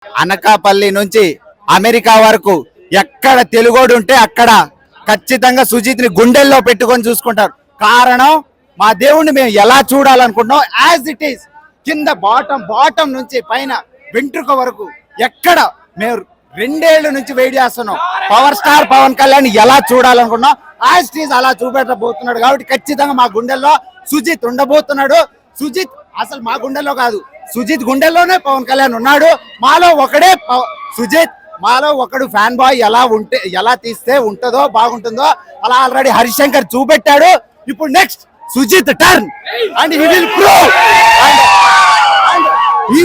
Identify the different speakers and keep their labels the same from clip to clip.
Speaker 1: అనకాపల్లి నుంచి అమెరికా వరకు ఎక్కడ తెలుగోడు ఉంటే అక్కడ ఖచ్చితంగా సుజిత్ ని గుండెల్లో పెట్టుకొని చూసుకుంటారు. కారణం మా దేవుణ్ణి మేము ఎలా చూడాలనుకుంటున్నాం యాజ్ ఇట్ ఈస్ కింద బాటం నుంచి పైన వెంట్రుక వరకు ఎక్కడ మేము 2 ఏళ్ల నుంచి వెయిట్ చేస్తున్నాం. పవర్ స్టార్ పవన్ కళ్యాణ్ ఎలా చూడాలనుకున్నాం యాజ్ ఇట్ ఈస్ అలా చూపెట్టబోతున్నాడు. కాబట్టి ఖచ్చితంగా మా గుండెల్లో సుజిత్ ఉండబోతున్నాడు. సుజిత్ అసలు మా గుండెల్లో కాదు, సుజిత్ గుండెల్లోనే పవన్ కళ్యాణ్ ఉన్నాడు. మాలో ఒకడే సుజిత్, మాలో ఒకడు ఫ్యాన్ బాయ్ ఎలా తీస్తే ఉంటుందో బాగుంటుందో అలా ఆల్రెడీ హరిశంకర్ చూపెట్టాడు. ఇప్పుడు next Sujith turn and he will prove and he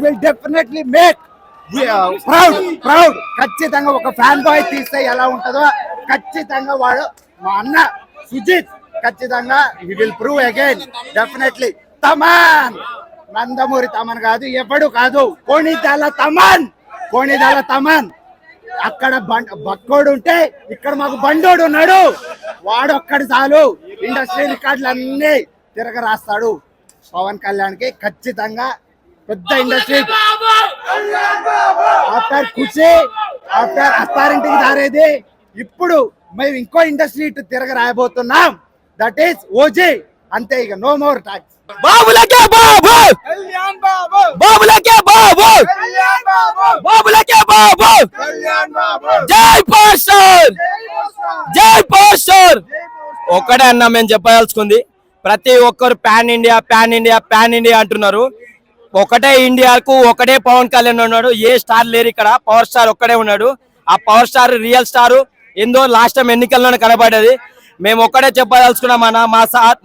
Speaker 1: will definitely make proud. ఖచ్చితంగా ఒక ఫ్యాన్ బాయ్ తీస్తే ఎలా ఉంటుందో ఖచ్చితంగా వాడు మా అన్న సుజిత్ ఖచ్చితంగా he will prove again definitely. Thaman Nandamuri Thaman కాదు, ఎవడు కాదు, కోణిదాల తమన్. అక్కడ బక్కోడు ఉంటే ఇక్కడ మాకు బండోడు ఉన్నాడు. వాడొక్కడు చాలు, ఇండస్ట్రీ రికార్డులన్నీ తిరగరాస్తాడు. పవన్ కళ్యాణ్ కి ఖచ్చితంగా పెద్ద ఇండస్ట్రీ ఆఫ్టర్ ఖుషి ఆఫ్టర్ అత్తారింటికి దారేది ఇప్పుడు మేము ఇంకో ఇండస్ట్రీ తిరగ రాయబోతున్నాం. That is OG. అంతే, ఇక నో మోర్ టాక్స్.
Speaker 2: బాబులకే బాబు, బాబులకే బాబు, బాబులకే బాబు. జై పోస్టర్, జై పోస్టర్. ఒక్కడే అన్నా మేము చెప్పదలుచుకుంది, ప్రతి ఒక్కరు పాన్ ఇండియా అంటున్నారు. ఒకటే ఇండియాకు ఒకటే పవన్ కళ్యాణ్ ఉన్నాడు. ఏ స్టార్ లేరు ఇక్కడ, పవర్ స్టార్ ఒక్కడే ఉన్నాడు. ఆ పవర్ స్టార్ రియల్ స్టార్ ఏందో లాస్ట్ టైం ఎన్నికల్లోనే కనబడ్డది. మేము ఒక్కడే చెప్పదలుచుకున్నామన్నా,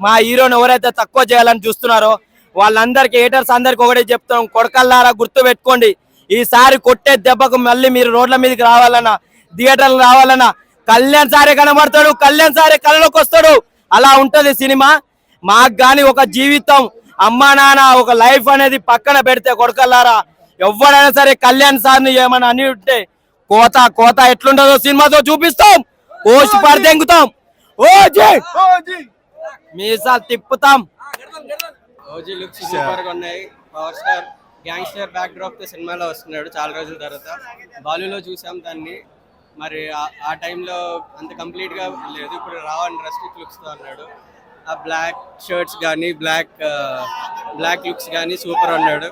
Speaker 2: మా హీరోని ఎవరైతే తక్కువ చేయాలని చూస్తున్నారో వాళ్ళందరికీ, హేటర్స్ అందరికి ఒకటే చెప్తాం, కొడకల్లారా గుర్తు పెట్టుకోండి. ఈసారి కొట్టే దెబ్బకు మళ్ళీ మీరు రోడ్ల మీదకి రావాలన్నా, థియేటర్లు రావాలన్నా కళ్యాణ్ సారే కనబడతాడు, కళ్యాణ్ సారే కళ్ళలోకి వస్తాడు. అలా ఉంటది సినిమా. మాకు గాని ఒక జీవితం, అమ్మా నాన్న, ఒక లైఫ్ అనేది పక్కన పెడితే కొడకల్లారా ఎవరైనా సరే కళ్యాణ్ సార్ని ఏమన్నా అని ఉంటే కోత ఎట్లుంటుందో సినిమాతో చూపిస్తాం. కోసి పరదెంగుతాం, మీసాలు తిప్పుతాం.
Speaker 3: ఓజీ లుక్స్ సూపర్ గా ఉన్నాయి. Power star gangster back drop తో సినిమాలో వస్తున్నాడు చాలా రోజుల తర్వాత. బాలీలో చూసాం దాన్ని, మరి ఆ టైంలో అంత కంప్లీట్ గా లేదు. ఇప్పుడు రావని రస్టిక్ లుక్స్ తో అన్నాడు. ఆ బ్లాక్ షర్ట్స్ కానీ బ్లాక్ లుక్స్ కానీ సూపర్ ఉన్నాడు.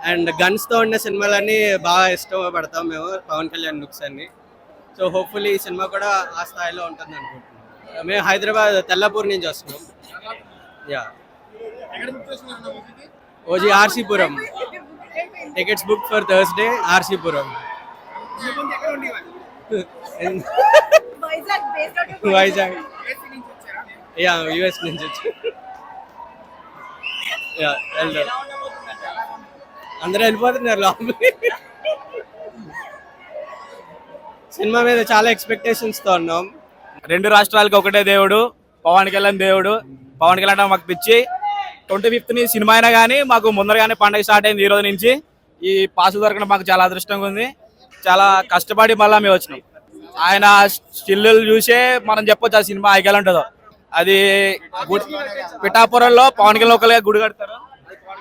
Speaker 3: అండ్ గన్స్ తో ఉన్న సినిమాలన్నీ బాగా ఇష్టపడతాం మేము, పవన్ కళ్యాణ్ లుక్స్ అన్ని. సో హోప్ఫుల్లీ ఈ సినిమా కూడా ఆ స్థాయిలో ఉంటుంది అనుకుంటున్నాం. మేము హైదరాబాద్ తెల్లపూర్ నుంచి వస్తున్నాం. Yeah, OG RC Puram. Tickets book for Thursday, RC Puram. Vizag, yeah, US నుంచి వచ్చి. యా, వెళ్దాం. అందరూ వెళ్ళిపోతున్నారు లోపలికి. సినిమా మీద చాలా ఎక్స్పెక్టేషన్స్ తో ఉన్నాం.
Speaker 2: 2 రాష్ట్రాలకు ఒకటే దేవుడు, పవన్ కళ్యాణ్ దేవుడు. పవన్ కళ్యాణ్ మాకు పిచ్చి. 25th సినిమా అయినా కానీ మాకు ముందరగానే పండుగ స్టార్ట్ అయింది. ఈ రోజు నుంచి ఈ పాస్ దొరకడం మాకు చాలా అదృష్టంగా ఉంది. చాలా కష్టపడి మళ్ళీ మేము వచ్చినాం. ఆయన స్టిల్లు చూసే మనం చెప్పొచ్చు ఆ సినిమా ఎలా ఉంటుందో. అది పిఠాపురంలో పవన్ కళ్యాణ్ ఒకరిగా గుడి కడతారు.